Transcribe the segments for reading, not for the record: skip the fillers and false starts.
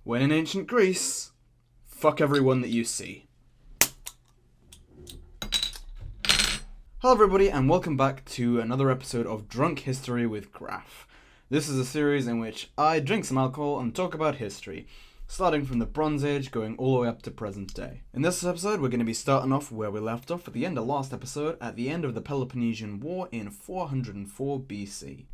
When in ancient Greece, fuck everyone that you see. Hello everybody and welcome back to another episode of Drunk History with Graf. This is a series in which I drink some alcohol and talk about history, starting from the Bronze Age going all the way up to present day. In this episode we're going to be starting off where we left off at the end of last episode, at the end of the Peloponnesian War in 404 BC.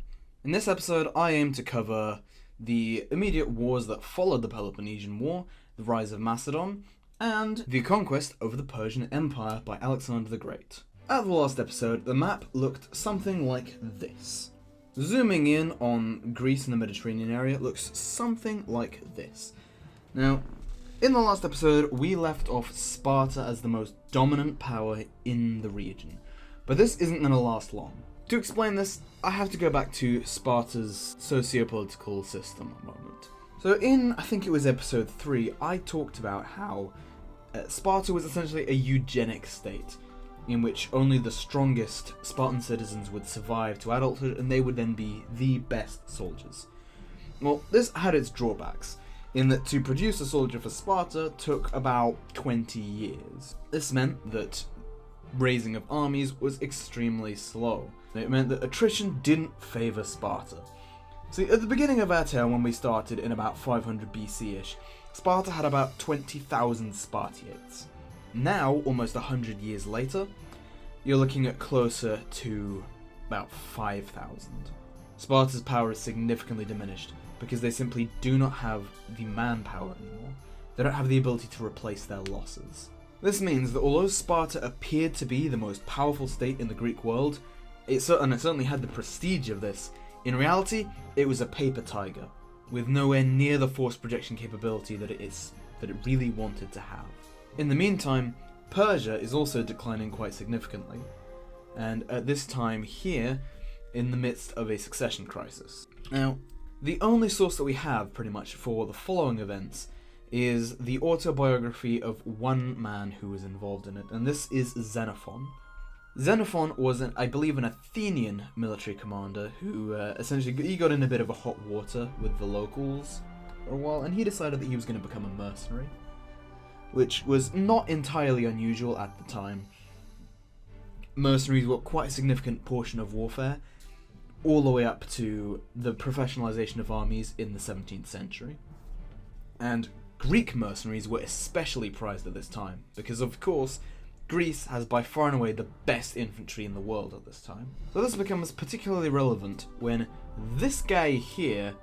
In this episode I aim to cover the immediate wars that followed the Peloponnesian War, the rise of Macedon, and the conquest over the Persian Empire by Alexander the Great. At the last episode, the map looked something like this. Zooming in on Greece and the Mediterranean area, it looks something like this. Now, in the last episode, we left off Sparta as the most dominant power in the region, but this isn't going to last long. To explain this, I have to go back to Sparta's socio-political system a moment. So in, I think it was episode 3, I talked about how Sparta was essentially a eugenic state, in which only the strongest Spartan citizens would survive to adulthood and they would then be the best soldiers. Well, this had its drawbacks, in that to produce a soldier for Sparta took about 20 years. This meant that raising of armies was extremely slow. It meant that attrition didn't favour Sparta. See, at the beginning of our tale, when we started in about 500 BC-ish, Sparta had about 20,000 Spartiates. Now, almost 100 years later, you're looking at closer to about 5,000. Sparta's power is significantly diminished because they simply do not have the manpower anymore. They don't have the ability to replace their losses. This means that although Sparta appeared to be the most powerful state in the Greek world, it certainly had the prestige of this, in reality, it was a paper tiger, with nowhere near the force projection capability that it really wanted to have. In the meantime, Persia is also declining quite significantly, and at this time here, in the midst of a succession crisis. Now, the only source that we have, pretty much, for the following events is the autobiography of one man who was involved in it, and this is Xenophon. Xenophon was, I believe, an Athenian military commander who essentially he got in a bit of a hot water with the locals for a while, and he decided that he was going to become a mercenary, which was not entirely unusual at the time. Mercenaries were quite a significant portion of warfare, all the way up to the professionalization of armies in the 17th century. And Greek mercenaries were especially prized at this time, because of course, Greece has by far and away the best infantry in the world at this time. So this becomes particularly relevant when this guy here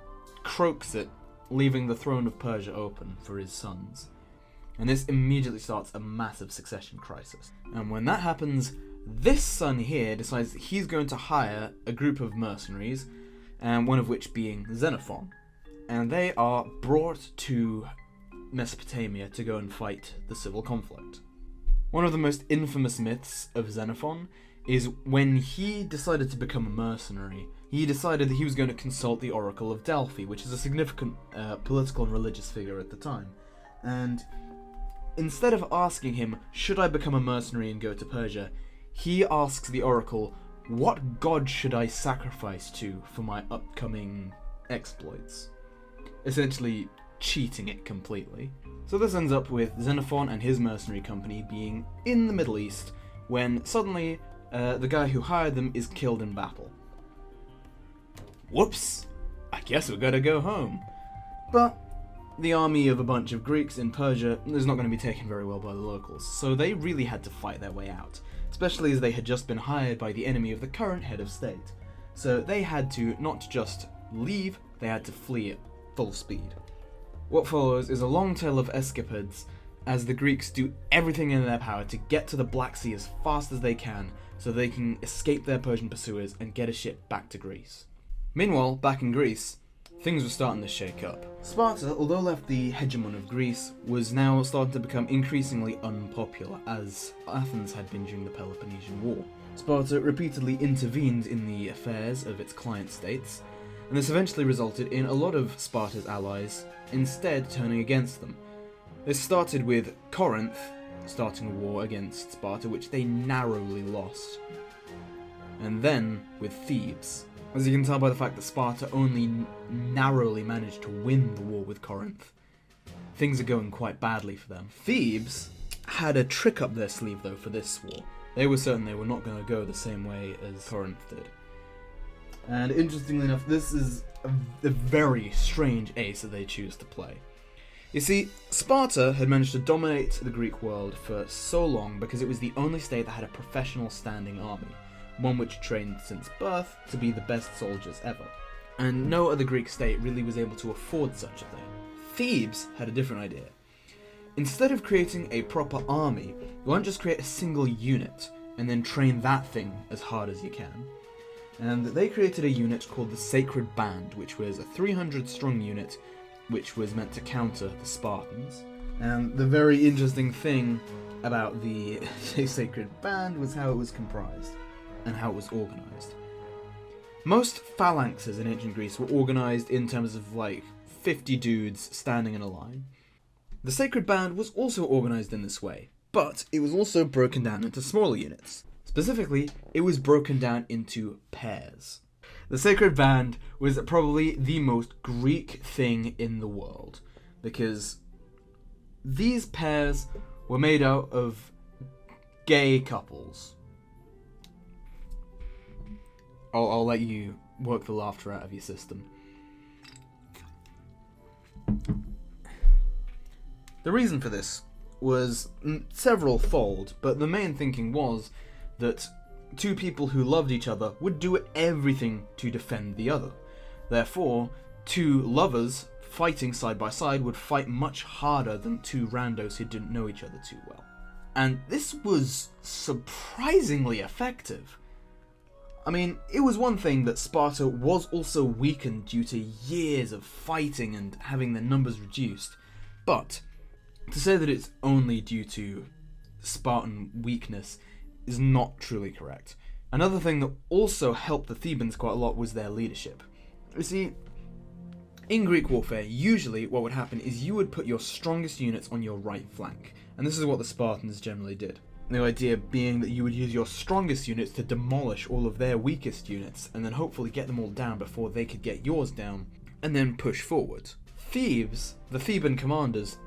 croaks it, leaving the throne of Persia open for his sons. And this immediately starts a massive succession crisis. And when that happens, this son here decides that he's going to hire a group of mercenaries, and one of which being Xenophon. And they are brought to Mesopotamia to go and fight the civil conflict. One of the most infamous myths of Xenophon is when he decided to become a mercenary, he decided that he was going to consult the Oracle of Delphi, which is a significant political and religious figure at the time. And instead of asking him, should I become a mercenary and go to Persia, he asks the Oracle, what god should I sacrifice to for my upcoming exploits? Essentially cheating it completely. So this ends up with Xenophon and his mercenary company being in the Middle East when suddenly the guy who hired them is killed in battle. Whoops! I guess we're gonna go home. But the army of a bunch of Greeks in Persia is not going to be taken very well by the locals, so they really had to fight their way out, especially as they had just been hired by the enemy of the current head of state. So they had to not just leave, they had to flee at full speed. What follows is a long tale of escapades as the Greeks do everything in their power to get to the Black Sea as fast as they can so they can escape their Persian pursuers and get a ship back to Greece. Meanwhile, back in Greece, things were starting to shake up. Sparta, although left the hegemon of Greece, was now starting to become increasingly unpopular, as Athens had been during the Peloponnesian War. Sparta repeatedly intervened in the affairs of its client states, and this eventually resulted in a lot of Sparta's allies instead turning against them. This started with Corinth starting a war against Sparta, which they narrowly lost, and then with Thebes. As you can tell by the fact that Sparta only narrowly managed to win the war with Corinth, things are going quite badly for them. Thebes had a trick up their sleeve, though, for this war. They were certain they were not going to go the same way as Corinth did. And interestingly enough, this is a very strange ace that they choose to play. You see, Sparta had managed to dominate the Greek world for so long because it was the only state that had a professional standing army, one which trained since birth to be the best soldiers ever. And no other Greek state really was able to afford such a thing. Thebes had a different idea. Instead of creating a proper army, you won't just create a single unit and then train that thing as hard as you can. And they created a unit called the Sacred Band, which was a 300-strong unit which was meant to counter the Spartans. And the very interesting thing about the Sacred Band was how it was comprised and how it was organized. Most phalanxes in ancient Greece were organized in terms of like 50 dudes standing in a line. The Sacred Band was also organized in this way, but it was also broken down into smaller units. Specifically, it was broken down into pairs. The Sacred Band was probably the most Greek thing in the world, because these pairs were made out of gay couples. I'll let you work the laughter out of your system. The reason for this was several-fold, but the main thinking was that two people who loved each other would do everything to defend the other. Therefore, two lovers fighting side by side would fight much harder than two randos who didn't know each other too well. And this was surprisingly effective. I mean, it was one thing that Sparta was also weakened due to years of fighting and having their numbers reduced, but to say that it's only due to Spartan weakness is not truly correct. Another thing that also helped the Thebans quite a lot was their leadership. You see, in Greek warfare, usually what would happen is you would put your strongest units on your right flank, and this is what the Spartans generally did. The idea being that you would use your strongest units to demolish all of their weakest units, and then hopefully get them all down before they could get yours down, and then push forward. Thebes, the Theban commanders,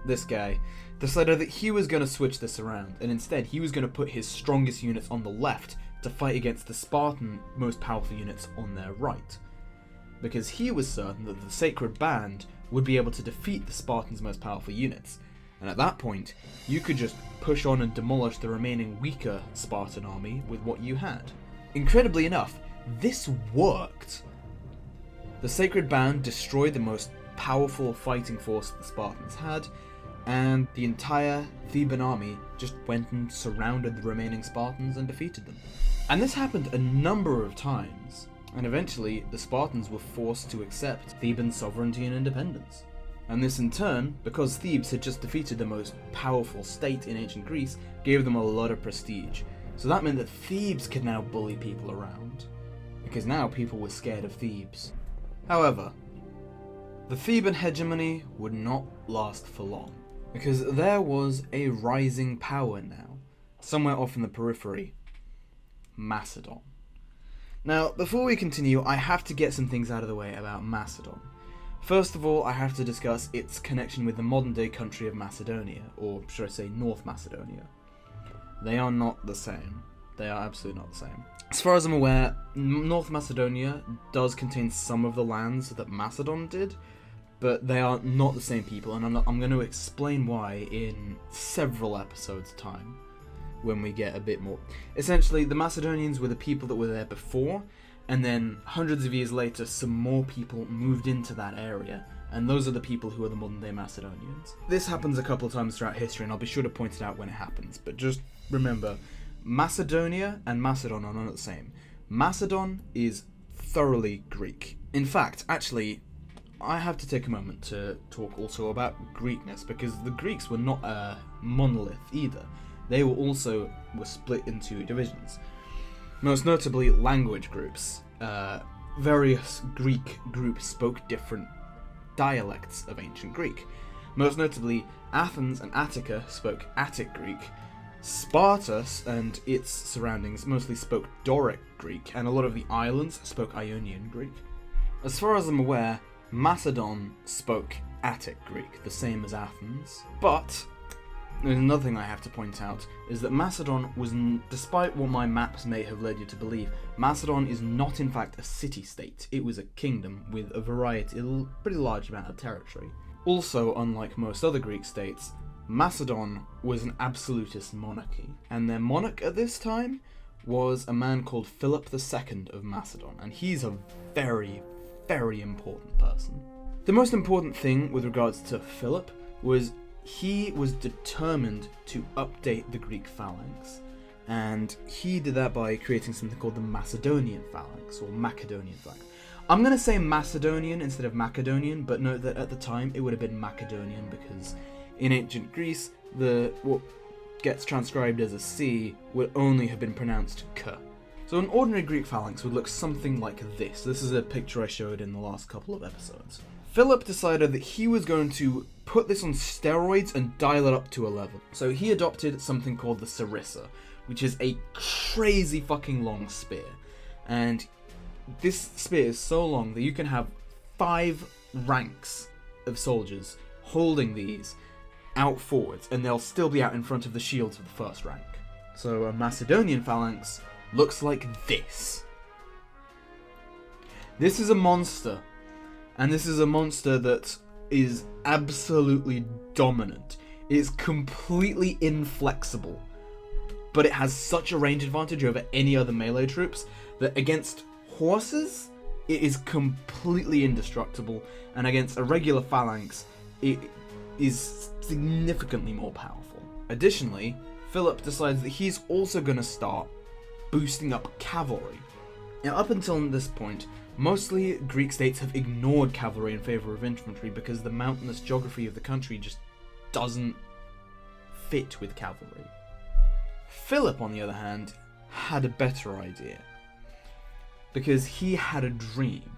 this guy, decided that he was going to switch this around, and instead he was going to put his strongest units on the left to fight against the Spartan most powerful units on their right. Because he was certain that the Sacred Band would be able to defeat the Spartans' most powerful units, and at that point, you could just push on and demolish the remaining weaker Spartan army with what you had. Incredibly enough, this worked! The Sacred Band destroyed the most powerful fighting force that the Spartans had, and the entire Theban army just went and surrounded the remaining Spartans and defeated them. And this happened a number of times, and eventually the Spartans were forced to accept Theban sovereignty and independence. And this in turn, because Thebes had just defeated the most powerful state in ancient Greece, gave them a lot of prestige. So that meant that Thebes could now bully people around, because now people were scared of Thebes. However, the Theban hegemony would not last for long, because there was a rising power now, somewhere off in the periphery: Macedon. Now, before we continue, I have to get some things out of the way about Macedon. First of all, I have to discuss its connection with the modern-day country of Macedonia, or should I say North Macedonia. They are not the same. They are absolutely not the same. As far as I'm aware, North Macedonia does contain some of the lands that Macedon did, but they are not the same people, and I'm going to explain why in several episodes' time, when we get a bit more. Essentially, the Macedonians were the people that were there before, and then hundreds of years later, some more people moved into that area, and those are the people who are the modern-day Macedonians. This happens a couple of times throughout history, and I'll be sure to point it out when it happens, but just remember, Macedonia and Macedon are not the same. Macedon is thoroughly Greek. In fact, actually, I have to take a moment to talk also about Greekness, because the Greeks were not a monolith either. They were split into divisions. Most notably, language groups. Various Greek groups spoke different dialects of ancient Greek. Most notably, Athens and Attica spoke Attic Greek. Sparta and its surroundings mostly spoke Doric Greek, and a lot of the islands spoke Ionian Greek. As far as I'm aware, Macedon spoke Attic Greek, the same as Athens. But there's another thing I have to point out, is that Macedon was, despite what my maps may have led you to believe, Macedon is not in fact a city-state. It was a kingdom with a pretty large amount of territory. Also, unlike most other Greek states, Macedon was an absolutist monarchy, and their monarch at this time was a man called Philip II of Macedon, and he's a very, very important person. The most important thing with regards to Philip was he was determined to update the Greek phalanx, and he did that by creating something called the Macedonian phalanx, or Macedonian phalanx. I'm going to say Macedonian instead of Macedonian, but note that at the time it would have been Macedonian because in ancient Greece, what gets transcribed as a C would only have been pronounced K. So an ordinary Greek phalanx would look something like this. This is a picture I showed in the last couple of episodes. Philip decided that he was going to put this on steroids and dial it up to 11. So he adopted something called the sarissa, which is a crazy fucking long spear. And this spear is so long that you can have 5 ranks of soldiers holding these out forwards, and they'll still be out in front of the shields of the first rank. So a Macedonian phalanx looks like this. This is a monster, and this is a monster that is absolutely dominant. It is completely inflexible, but it has such a range advantage over any other melee troops that against horses, it is completely indestructible, and against a regular phalanx, it is significantly more powerful. Additionally, Philip decides that he's also going to start boosting up cavalry. Now, up until this point, mostly Greek states have ignored cavalry in favour of infantry because the mountainous geography of the country just doesn't fit with cavalry. Philip, on the other hand, had a better idea, because he had a dream.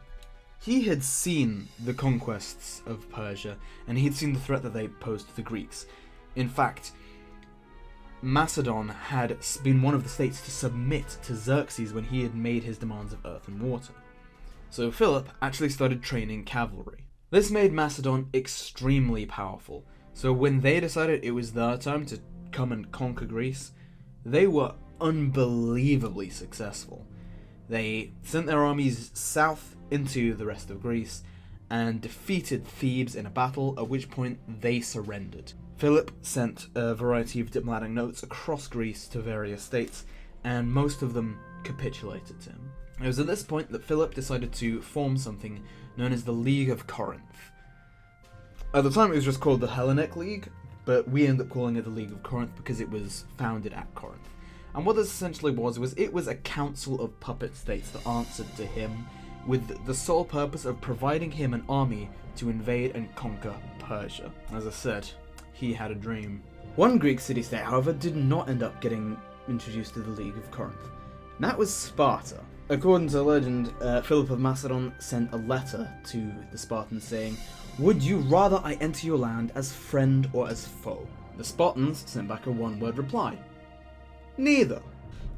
He had seen the conquests of Persia, and he had seen the threat that they posed to the Greeks. In fact, Macedon had been one of the states to submit to Xerxes when he had made his demands of earth and water. So Philip actually started training cavalry. This made Macedon extremely powerful, so when they decided it was their time to come and conquer Greece, they were unbelievably successful. They sent their armies south into the rest of Greece and defeated Thebes in a battle, at which point they surrendered. Philip sent a variety of diplomatic notes across Greece to various states, and most of them capitulated to him. It was at this point that Philip decided to form something known as the League of Corinth. At the time it was just called the Hellenic League, but we end up calling it the League of Corinth because it was founded at Corinth. And what this essentially was it was a council of puppet states that answered to him, with the sole purpose of providing him an army to invade and conquer Persia. As I said, he had a dream. One Greek city-state, however, did not end up getting introduced to the League of Corinth. And that was Sparta. According to legend, Philip of Macedon sent a letter to the Spartans saying, "Would you rather I enter your land as friend or as foe?" The Spartans sent back a one-word reply: "Neither."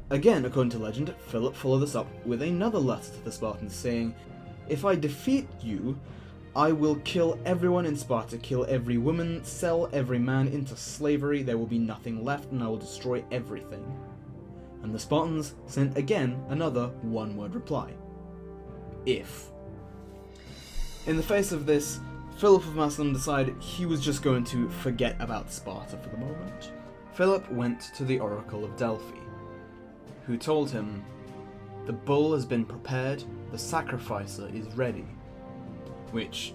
Again, according to legend, Philip followed this up with another letter to the Spartans saying, "If I defeat you, I will kill everyone in Sparta, kill every woman, sell every man into slavery, there will be nothing left, and I will destroy everything." And the Spartans sent again another one-word reply: "If." In the face of this, Philip of Macedon decided he was just going to forget about Sparta for the moment. Philip went to the Oracle of Delphi, who told him, "The bull has been prepared, the sacrificer is ready," which,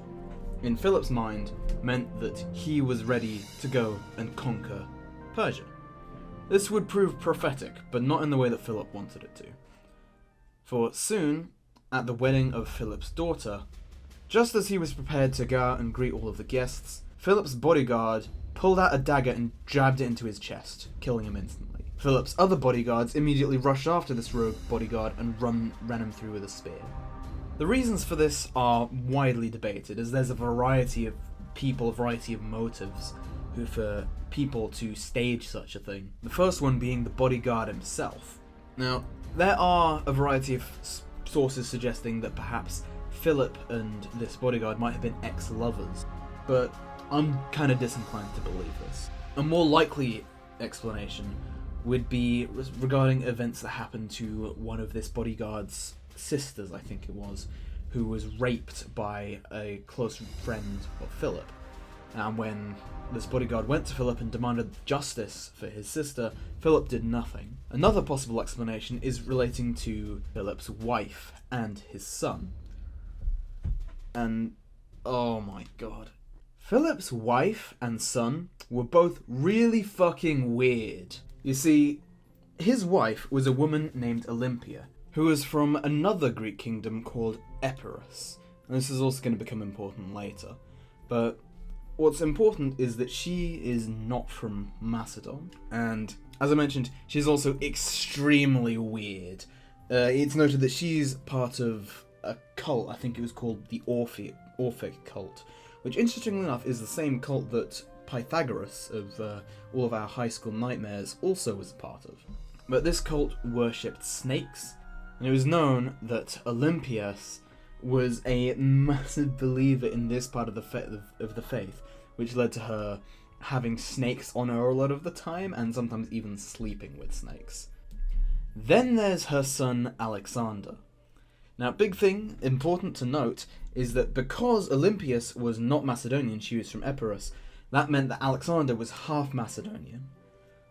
in Philip's mind, meant that he was ready to go and conquer Persia. This would prove prophetic, but not in the way that Philip wanted it to. For soon, at the wedding of Philip's daughter, just as he was prepared to go out and greet all of the guests, Philip's bodyguard pulled out a dagger and jabbed it into his chest, killing him instantly. Philip's other bodyguards immediately rushed after this rogue bodyguard and ran him through with a spear. The reasons for this are widely debated, as there's a variety of people, a variety of motives for people to stage such a thing. The first one being the bodyguard himself. Now, there are a variety of sources suggesting that perhaps Philip and this bodyguard might have been ex-lovers. but I'm kind of disinclined to believe this. A more likely explanation would be regarding events that happened to one of this bodyguard's sisters, I think it was, who was raped by a close friend of Philip. And when this bodyguard went to Philip and demanded justice for his sister, Philip did nothing. Another possible explanation is relating to Philip's wife and his son. And, oh my god. Philip's wife and son were both really fucking weird. You see, his wife was a woman named Olympia, who was from another Greek kingdom called Epirus. And this is also going to become important later. But what's important is that she is not from Macedon. And as I mentioned, she's also extremely weird. It's noted that she's part of a cult, I think it was called the Orphic cult, which interestingly enough is the same cult that Pythagoras of all of our high school nightmares also was a part of. But this cult worshipped snakes, and it was known that Olympias was a massive believer in this part of the faith, which led to her having snakes on her a lot of the time, and sometimes even sleeping with snakes. Then there's her son Alexander. Now, big thing, important to note, is that because Olympias was not Macedonian, she was from Epirus, that meant that Alexander was half Macedonian.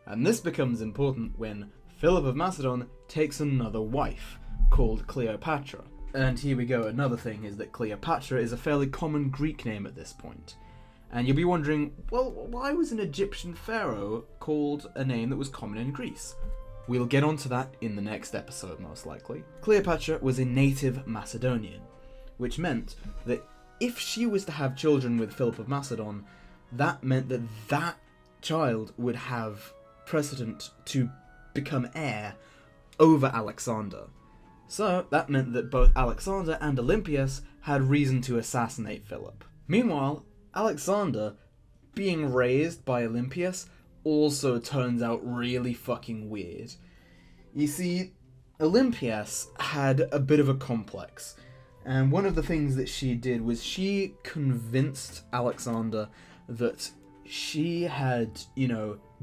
And this becomes important when Philip of Macedon takes another wife, called Cleopatra. And here we go, another thing is that Cleopatra is a fairly common Greek name at this point. And you'll be wondering, well, why was an Egyptian pharaoh called a name that was common in Greece? We'll get onto that in the next episode, most likely. Cleopatra was a native Macedonian, which meant that if she was to have children with Philip of Macedon, that meant that that child would have precedent to become heir over Alexander. So that meant that both Alexander and Olympias had reason to assassinate Philip. Meanwhile, Alexander, being raised by Olympias, also turns out really fucking weird. You see, Olympias had a bit of a complex, and one of the things that she did was she convinced Alexander that she had,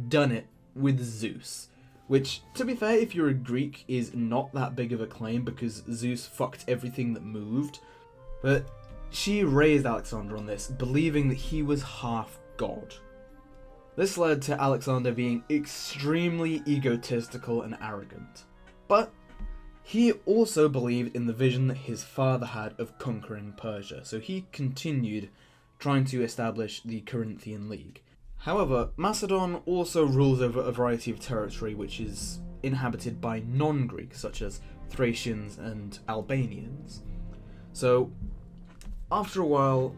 done it with Zeus. Which, to be fair, if you're a Greek, is not that big of a claim because Zeus fucked everything that moved. But she raised Alexander on this, believing that he was half god. This led to Alexander being extremely egotistical and arrogant. But he also believed in the vision that his father had of conquering Persia, so he continued trying to establish the Corinthian League. However, Macedon also rules over a variety of territory which is inhabited by non-Greeks, such as Thracians and Albanians. So, after a while,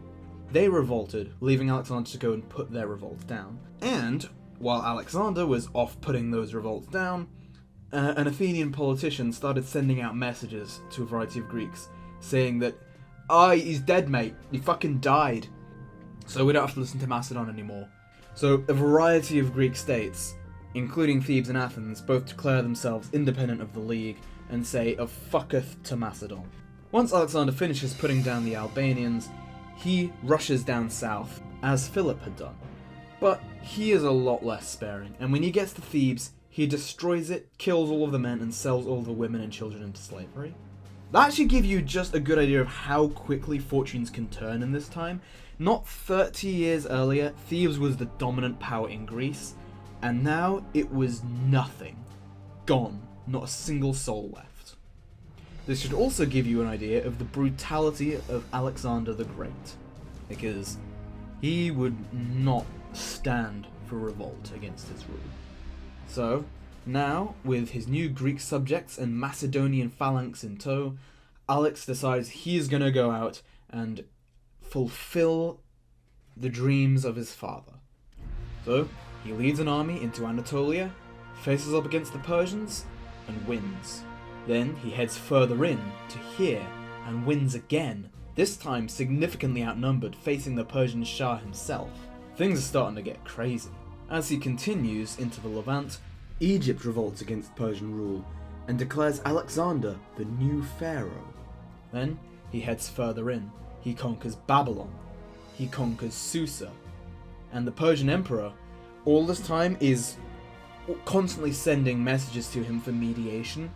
they revolted, leaving Alexander to go and put their revolt down. And, while Alexander was off putting those revolts down, an Athenian politician started sending out messages to a variety of Greeks, saying that, he's dead, mate, he fucking died, so we don't have to listen to Macedon anymore. So, a variety of Greek states, including Thebes and Athens, both declare themselves independent of the League and say a fucketh to Macedon. Once Alexander finishes putting down the Albanians, he rushes down south, as Philip had done. But he is a lot less sparing, and when he gets to Thebes, he destroys it, kills all of the men, and sells all the women and children into slavery. That should give you just a good idea of how quickly fortunes can turn in this time. Not 30 years earlier, Thebes was the dominant power in Greece, and now it was nothing. Gone. Not a single soul left. This should also give you an idea of the brutality of Alexander the Great, because he would not stand for revolt against his rule. So, now, with his new Greek subjects and Macedonian phalanx in tow, Alex decides he's gonna go out and fulfill the dreams of his father. So, he leads an army into Anatolia, faces up against the Persians, and wins. Then he heads further in to here and wins again, this time significantly outnumbered, facing the Persian Shah himself. Things are starting to get crazy. As he continues into the Levant, Egypt revolts against Persian rule and declares Alexander the new pharaoh. Then he heads further in. He conquers Babylon. he conquers Susa. And the Persian emperor, all this time, is constantly sending messages to him for mediation,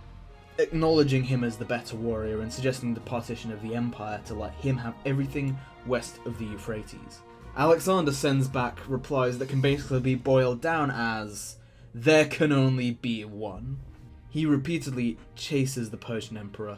acknowledging him as the better warrior and suggesting the partition of the empire to let him have everything west of the Euphrates. Alexander sends back replies that can basically be boiled down as, "There can only be one." He repeatedly chases the Persian emperor,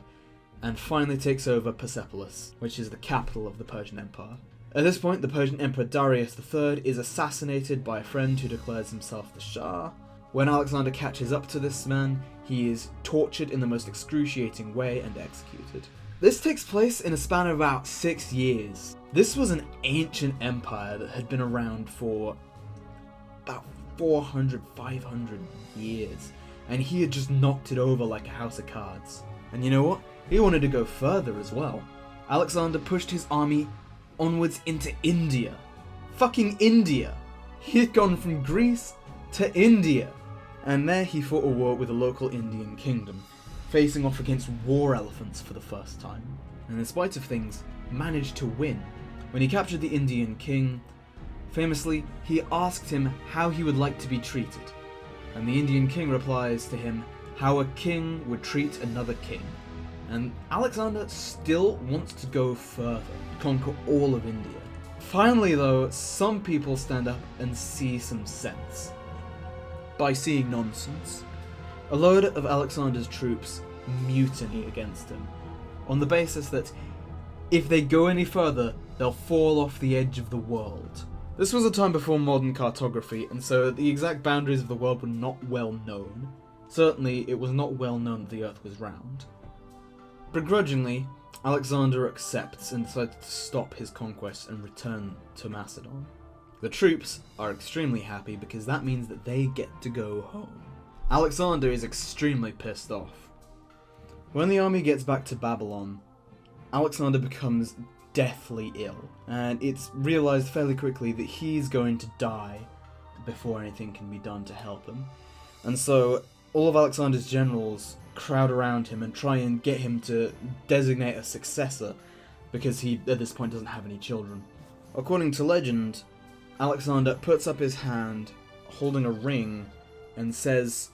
and finally takes over Persepolis, which is the capital of the Persian Empire. At this point, the Persian Emperor Darius III is assassinated by a friend who declares himself the Shah. When Alexander catches up to this man, he is tortured in the most excruciating way and executed. This takes place in a span of about 6 years. This was an ancient empire that had been around for about 400, 500 years, and he had just knocked it over like a house of cards. And you know what? He wanted to go further as well. Alexander pushed his army onwards into India. Fucking India! He had gone from Greece to India. And there he fought a war with a local Indian kingdom, facing off against war elephants for the first time. And in spite of things, managed to win. When he captured the Indian king, famously, he asked him how he would like to be treated. And the Indian king replies to him how a king would treat another king. And Alexander still wants to go further, conquer all of India. Finally though, some people stand up and see some sense. By seeing nonsense, a load of Alexander's troops mutiny against him, on the basis that if they go any further, they'll fall off the edge of the world. This was a time before modern cartography, and so the exact boundaries of the world were not well known. Certainly, it was not well known that the Earth was round. Begrudgingly, Alexander accepts and decides to stop his conquest and return to Macedon. The troops are extremely happy because that means that they get to go home. Alexander is extremely pissed off. When the army gets back to Babylon, Alexander becomes deathly ill, and it's realized fairly quickly that he's going to die before anything can be done to help him. And so all of Alexander's generals crowd around him and try and get him to designate a successor, because he, at this point, doesn't have any children. According to legend, Alexander puts up his hand, holding a ring, and says,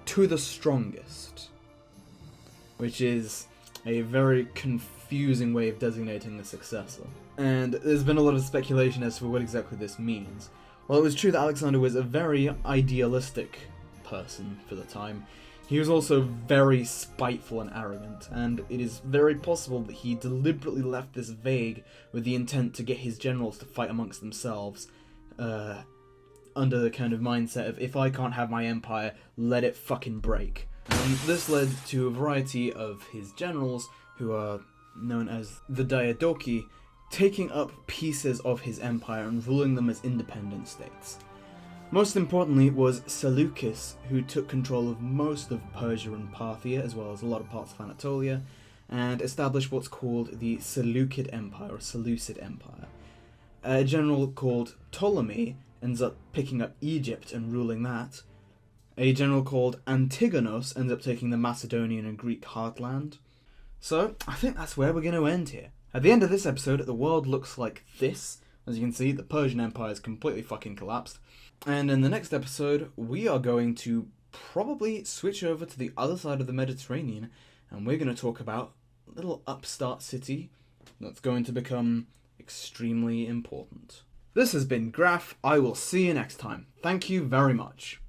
"To the strongest," which is a very confusing way of designating the successor. And there's been a lot of speculation as to what exactly this means. While it was true that Alexander was a very idealistic person for the time, he was also very spiteful and arrogant, and it is very possible that he deliberately left this vague with the intent to get his generals to fight amongst themselves, under the kind of mindset of, if I can't have my empire, let it fucking break. And this led to a variety of his generals, who are known as the Diadochi, taking up pieces of his empire and ruling them as independent states. Most importantly was Seleucus, who took control of most of Persia and Parthia, as well as a lot of parts of Anatolia, and established what's called the Seleucid Empire, or Seleucid Empire. A general called Ptolemy ends up picking up Egypt and ruling that. A general called Antigonus ends up taking the Macedonian and Greek heartland. So, I think that's where we're going to end here. At the end of this episode, the world looks like this. As you can see, the Persian Empire is completely fucking collapsed. And in the next episode, we are going to probably switch over to the other side of the Mediterranean, and we're going to talk about a little upstart city that's going to become extremely important. This has been Graf. I will see you next time. Thank you very much.